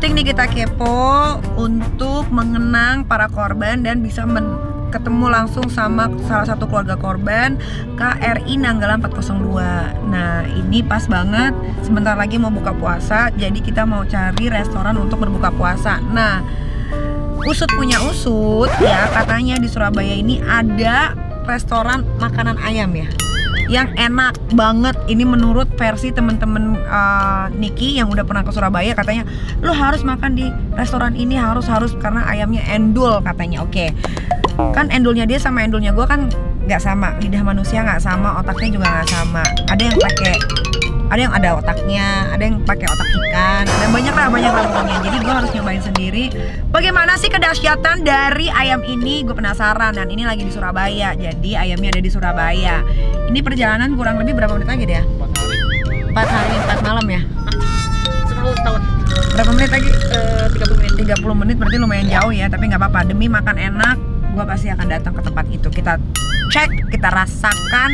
syuting nih Kita Kepo untuk mengenang para korban dan bisa ketemu langsung sama salah satu keluarga korban, KRI Nanggala 402. Nah ini pas banget, sebentar lagi mau buka puasa, jadi kita mau cari restoran untuk berbuka puasa. Nah usut punya usut ya, katanya di Surabaya ini ada restoran makanan ayam ya yang enak banget. Ini menurut versi temen-temen Niki yang udah pernah ke Surabaya, katanya lo harus makan di restoran ini, harus karena ayamnya endul katanya. Oke, kan endulnya dia sama endulnya gue kan nggak sama, lidah manusia nggak sama, otaknya juga nggak sama. Ada yang ada otaknya, ada yang pakai otak ikan, ada banyak lah pokoknya. Jadi gue harus nyobain sendiri bagaimana sih kedahsyatan dari ayam ini. Gue penasaran, dan ini lagi di Surabaya, jadi ayamnya ada di Surabaya. Ini perjalanan kurang lebih berapa menit lagi deh ya? 4 hari 4 malam ya? 10 tahun. Berapa menit lagi? 30 menit. 30 menit, berarti lumayan jauh ya, tapi nggak apa-apa. Demi makan enak, gue pasti akan datang ke tempat itu. Kita cek, kita rasakan,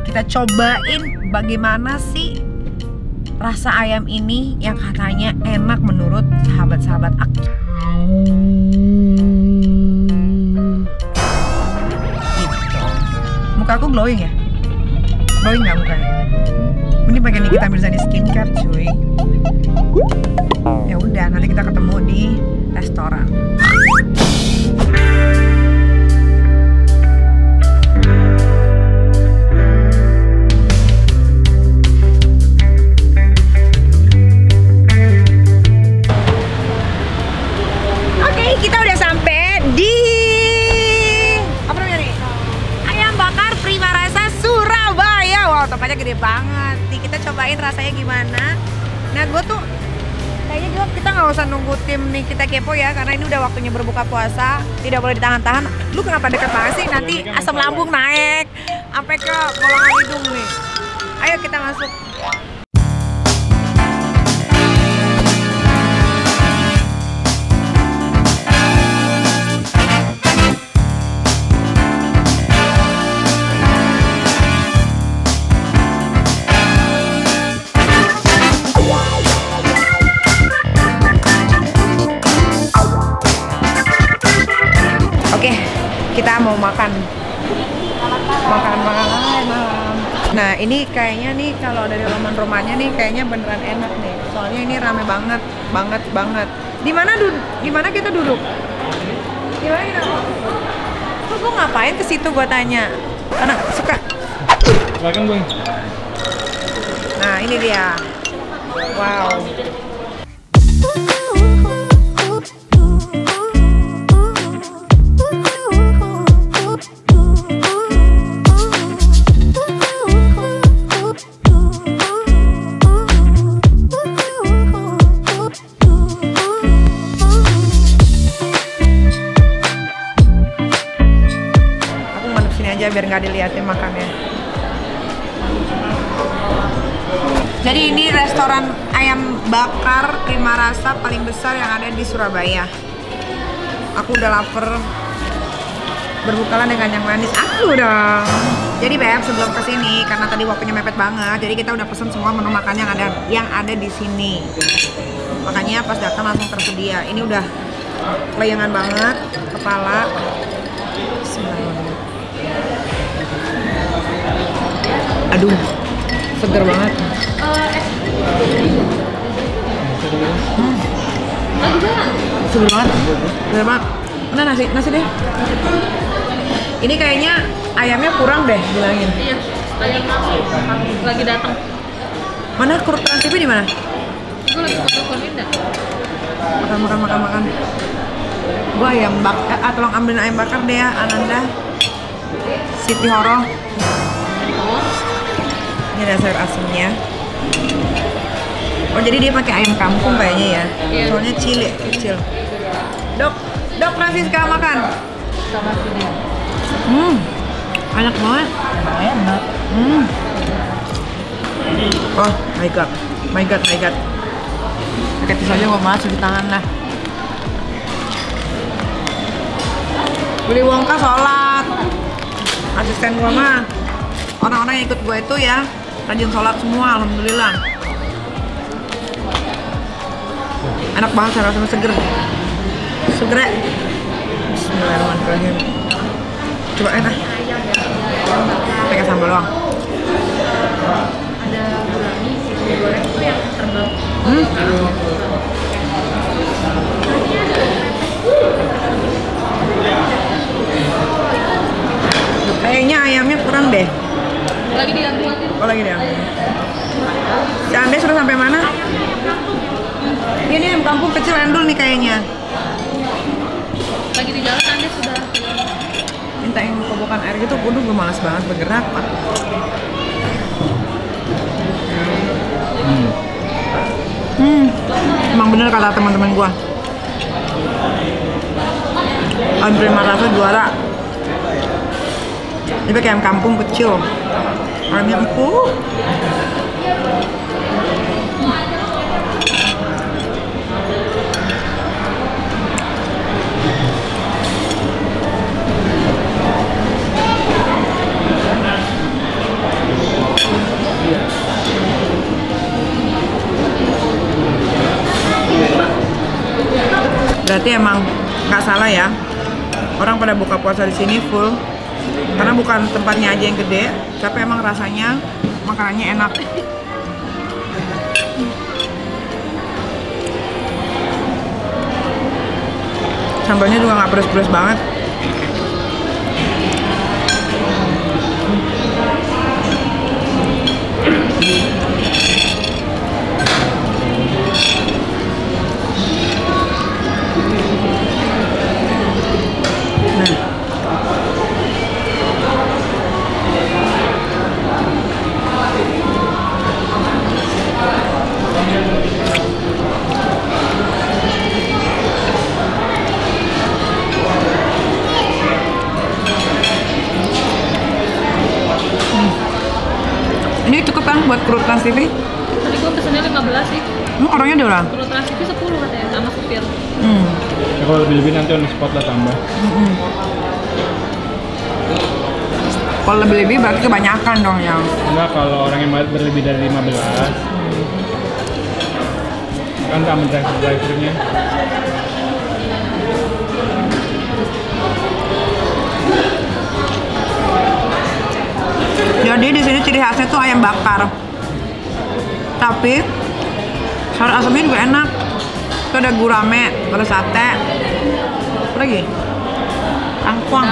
kita cobain bagaimana sih rasa ayam ini yang katanya enak menurut sahabat-sahabat aku. Gitu. Muka aku glowing ya? Glowing nggak mukanya? Ini pakai Nikita Mirzani skincare cuy. Ya udah, nanti kita ketemu di restoran. Kita udah sampai di apa namanya nih? Ayam bakar Prima Rasa Surabaya. Wow, tempatnya gede banget. Nih kita cobain rasanya gimana. Nah, gue tuh kayaknya kita nggak usah nunggu tim nih Kita Kepo ya, karena ini udah waktunya berbuka puasa. Tidak boleh ditahan-tahan. Lu kenapa deket banget sih? Nanti asam lambung naik sampai ke bolongan hidung nih. Ayo kita masuk. Oke, kita mau makan malam. Nah ini kayaknya nih kalau dari roman-romannya nih kayaknya beneran enak nih. Soalnya ini rame banget. Di mana kita duduk? Di mana kita? Lu ngapain ke situ gua tanya? Karena suka. Silakan Bang. Nah ini dia. Wow. Biar nggak dilihatin makannya. Jadi ini restoran ayam bakar Prima Rasa paling besar yang ada di Surabaya. Aku udah lapar. Berbukalah dengan yang manis. Aku dong. Jadi Beb, sebelum kesini karena tadi waktunya mepet banget, jadi kita udah pesen semua menu makan yang ada di sini. Makanya pas datang langsung tersedia. Ini udah layangan banget, kepala. Aduh, seger banget. Seger banget. Seger banget. Mana nasi deh. Ini kayaknya ayamnya kurang deh, bilangin. Iya, ayam lagi datang. Mana kru Trans TV di mana? Gue lagi telepon Linda. Makan. Gua ayam bakar, tolong ambilin ayam bakar deh ya, Ananda. Siti Horo. Ini ada sayur asemnya. Oh jadi dia pakai ayam kampung kayaknya ya. Iya. Soalnya kecil. Dok Francisca makan. Sama sini. Enak banget. Enak. Oh my god. Pakai tisu aja gak masuk di tangan lah. Willy Wonka sholat. Asisten gua mah orang-orang yang ikut gua itu ya rajin sholat semua, alhamdulillah. Enak banget rasanya, seger. Seger. Bismillahirrahmanirrahim. Coba enak. Pakai sambal doang. Ada gurami, goreng itu yang terbang. Kayaknya ayamnya kurang deh. Lagi diambil. Oh lagi deh. Si Ande sudah sampai mana? Ini ayam kampung kecil endul nih kayaknya. Lagi di jalan Anda sudah. Minta yang kobokan air gitu, waduh gue malas banget bergerak Pak. Emang bener kata teman-teman gue. Andre Marasa juara. Ini pakai ayam kampung kecil. Ayamnya empuk. Berarti emang nggak salah ya, orang pada buka puasa di sini full karena bukan tempatnya aja yang gede, tapi emang rasanya makanannya enak. Sambalnya juga nggak pedes-pedes banget. Ini cukup kan buat kru Trans TV? Tadi gua pesennya 15 sih. Orangnya ada orang? Kru Trans TV 10 katanya sama supir. Ya, kalau lebih-lebih nanti on the spot lah tambah. Kalau lebih-lebih berarti kebanyakan dong yang. Enggak, kalau orang yang berlebih dari 15 kan sama driver-drivernya. Jadi di sini ciri khasnya tuh ayam bakar. Tapi sayur asamnya juga enak. Itu ada gurame, ada sate. Apa lagi? Kangkung.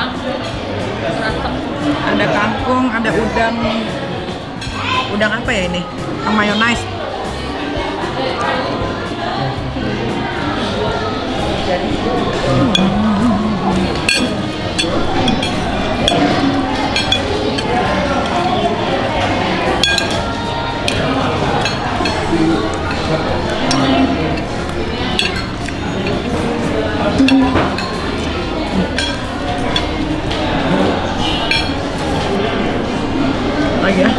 Ada kangkung, ada udang. Udang apa ya ini? Mayonnaise. Lagi ya.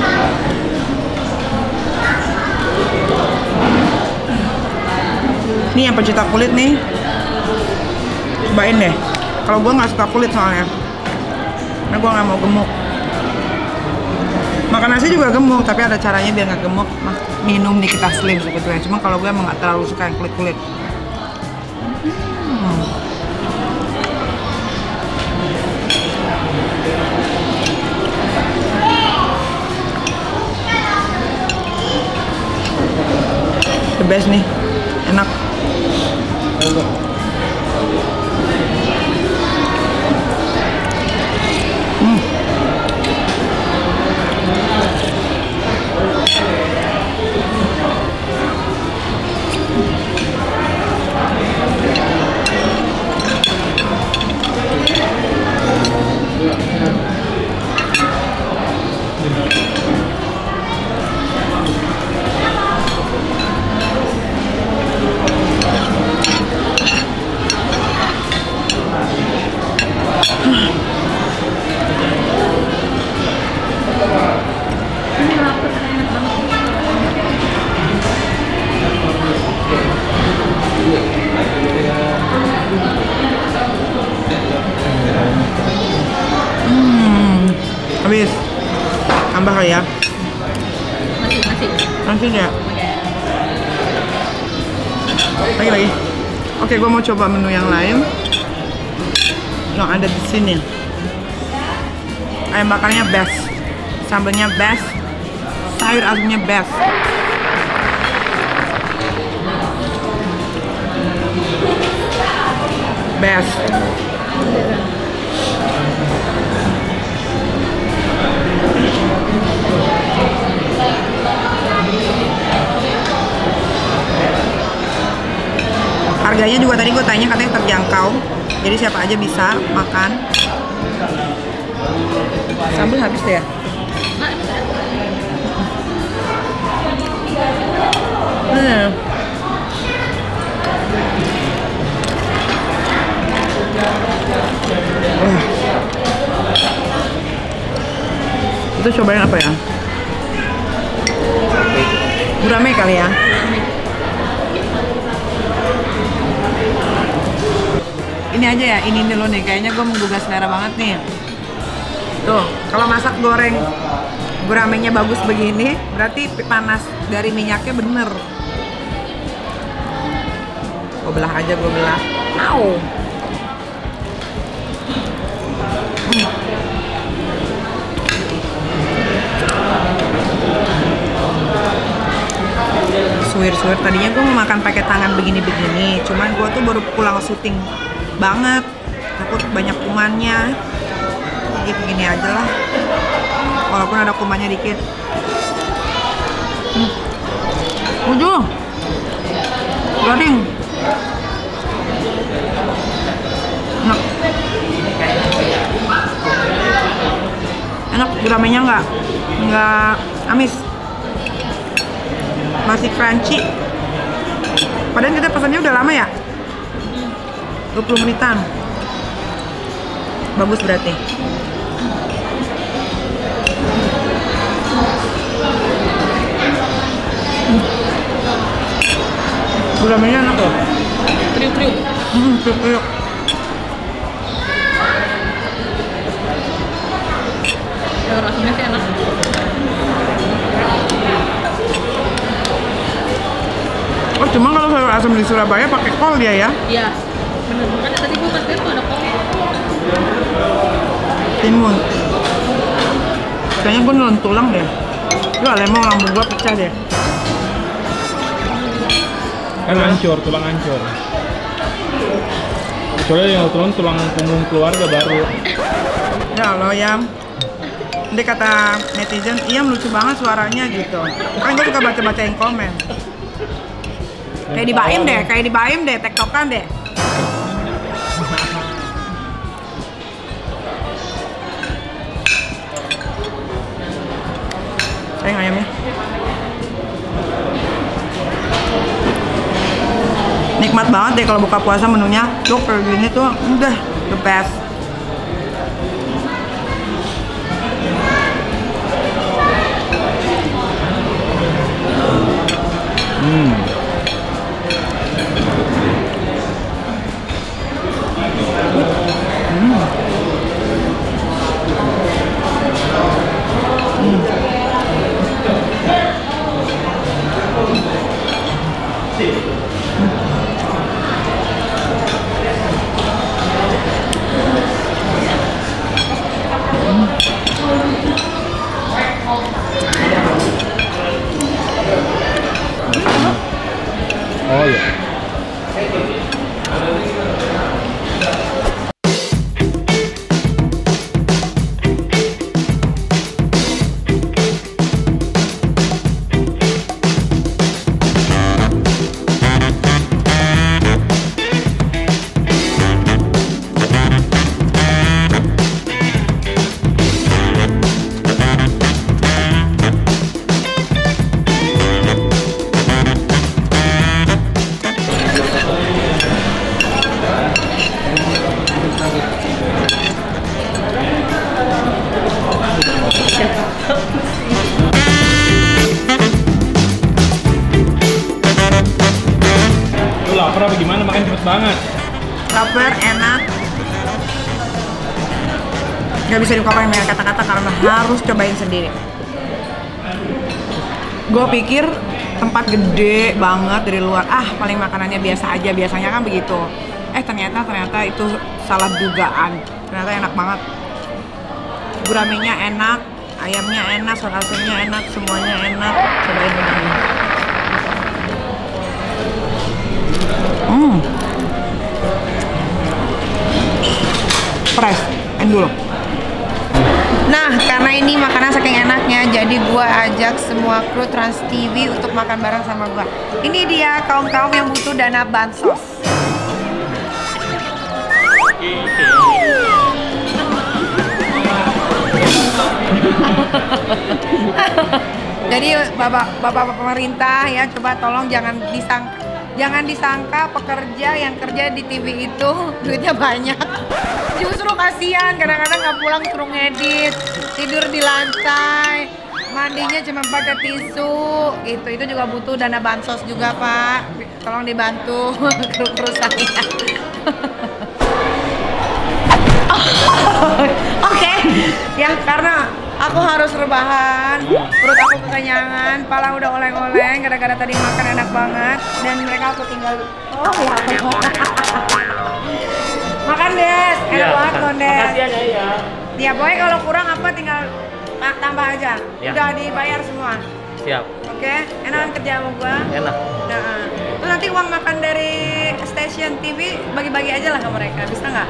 Ini yang pecinta kulit nih, cobain deh. Kalau gue nggak suka kulit soalnya, karena gue nggak mau gemuk. Makan nasi juga gemuk, tapi ada caranya biar nggak gemuk. Minum Nikita Slim sebetulnya. Cuma kalau gue emang nggak terlalu suka yang kulit-kulit. The best nih, enak. Habis. Tambah kali ya. Masih. Masih ya. Lagi. Oke, gue mau coba menu yang lain. Yang ada di sini. Ayam bakarnya best, sambalnya best, sayur asamnya best. Best. Harganya juga tadi gue tanya katanya terjangkau, jadi siapa aja bisa makan. Sambal habis deh ya? Itu cobain apa ya? Gurame kali ya? Ini aja ya, ini dulu nih, kayaknya gue menggugah selera banget nih. Tuh, kalau masak goreng guramenya bagus begini, berarti panas dari minyaknya bener. Gue belah aja, gue belah. Au. Suwir-suwir, tadinya gue mau makan pakai tangan begini-begini, cuman gue tuh baru pulang syuting banget, takut banyak kumannya. Gini aja lah, walaupun ada kumannya dikit. Ujung garing, enak, enak. Guramenya nggak amis, masih crunchy. Padahal kita pesannya udah lama ya, 20 menitan. Bagus berarti. Guramenya enak loh. Kriuk-kriuk. Kriuk-kriuk. Sayur asamnya sih enak. Oh, cuma kalau sayur asam di Surabaya pakai kol dia ya? Iya. Bener, makanya tadi gue pas lihat tuh ada kol. Timun. Kayaknya gue nelen tulang deh. Lu lemong lambung gue pecah deh. Kan hancur, tulang hancur. Kecuali yang tulang punggung keluarga baru. Ya Allah ya. Nanti kata netizen, iya lucu banget suaranya gitu. Kan gue suka baca-bacain komen. Kayak di Baim deh, tektokan deh. Sayang ayamnya. Nikmat banget deh kalau buka puasa menunya. Tuh kayak gini tuh udah the best. Oh iya. Lu lapar apa gimana? Makan cepet banget. Lapar, enak. Gak bisa diungkapkan dengan kata-kata karena harus cobain sendiri. Gue pikir tempat gede banget dari luar. Paling makanannya biasa aja, biasanya kan begitu. Ternyata itu salah dugaan. Ternyata enak banget. Guramenya enak, ayamnya enak, sop asemnya enak, semuanya enak. Cobain ini. Fresh, endul. Nah, karena ini makanan saking enaknya, jadi gua ajak semua kru Trans TV untuk makan bareng sama gua. Ini dia kaum-kaum yang butuh dana bansos. Jadi bapak pemerintah ya, coba tolong jangan disangka pekerja yang kerja di TV itu duitnya banyak. Justru kasihan, kadang-kadang nggak pulang suruh ngedit, tidur di lantai, mandinya cuma pakai tisu gitu. Itu juga butuh dana bansos juga, Pak. Tolong dibantu kru saya. Oke. Ya karena aku harus rebahan, perut aku kekenyangan, pala udah oleng-oleng, gara-gara tadi makan enak banget, dan mereka aku tinggal. Makan Des, enak banget Des. Makasih ya ya. Ya pokoknya kalau kurang apa tinggal tambah aja. Ya. Udah dibayar semua. Siap. Oke, enakan kerja sama gua. Enak. Nah, terus nanti uang makan dari stasiun TV bagi-bagi aja lah ke mereka, bisa nggak?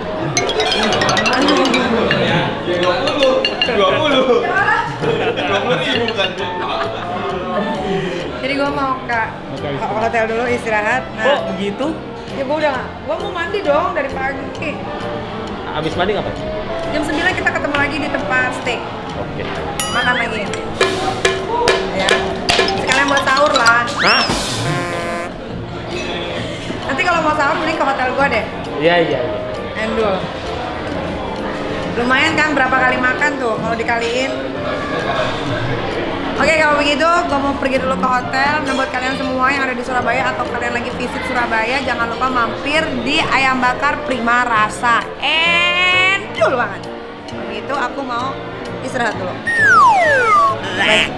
20.000 kan? Jadi gua mau ke hotel dulu istirahat. Oh begitu? Ya gua mau mandi dong dari pagi. Abis mandi ngapain? Jam 9 kita ketemu lagi di tempat steak. Oke. Makan lagi. Ya. Sekalian buat sahur lah. Hah? Nanti kalau mau sahur mending ke hotel gua deh. Iya. Endul. Lumayan kan berapa kali makan tuh kalau dikaliin. Oke, kalau begitu gue mau pergi dulu ke hotel. Nah, buat kalian semua yang ada di Surabaya atau kalian lagi visit Surabaya, jangan lupa mampir di Ayam Bakar Prima Rasa. Endul banget. Begitu aku mau istirahat dulu. Bye.